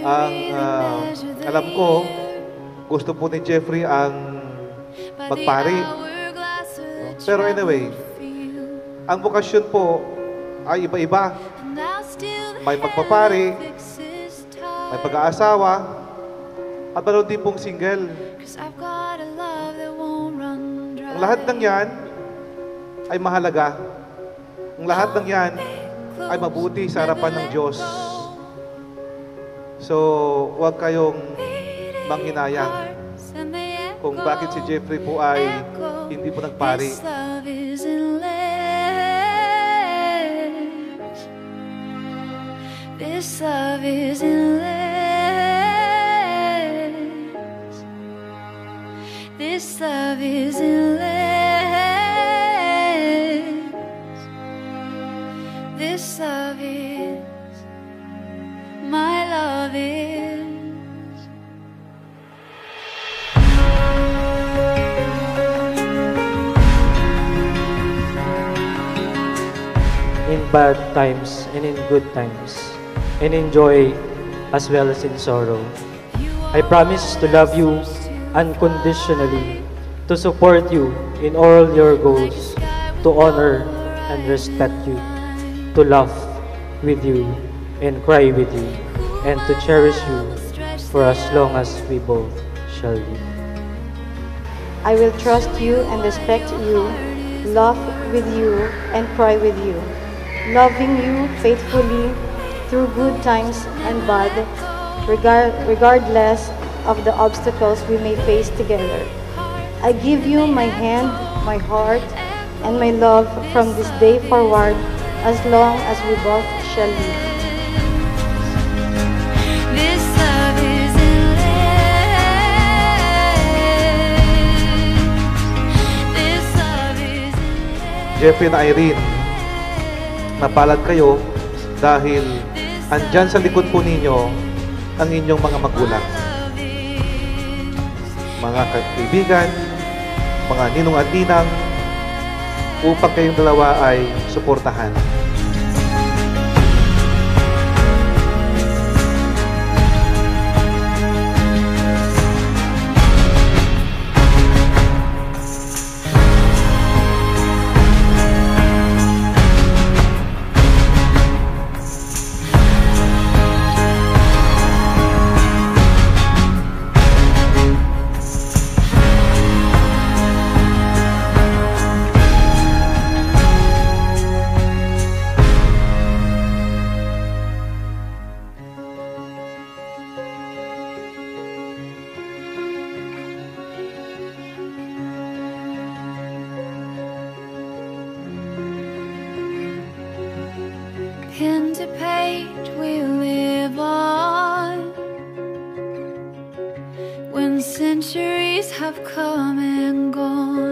Ang alam ko, gusto po ni Jeffrey ang magpari. Pero anyway, ang bokasyon po ay iba-iba. May magpapari, may pag-aasawa, at meron din pong single. Ang lahat ng yan ay mahalaga. Ang lahat ng yan ay mabuti sa harapan ng Diyos. So, huwag kayong manghinayang kung bakit si Jeffrey po ay hindi po nagpari. This love is endless. This love is endless. This love is, my love is. In bad times and in good times, and in joy as well as in sorrow. I promise to love you unconditionally, to support you in all your goals, to honor and respect you, to laugh with you and cry with you, and to cherish you for as long as we both shall live. I will trust you and respect you, laugh with you and cry with you, loving you faithfully through good times and bad, regardless of the obstacles we may face together. I give you my hand, my heart, and my love from this day forward, as long as we both shall live. This love is endless. This love is endless. Jeffrey and Irene, napalad kayo dahil andyan sa likod po ninyo ang inyong mga magulang, mga kaibigan, mga ninong at ninang, upang kayong dalawa ay suportahan. Pen to page we live on, when centuries have come and gone.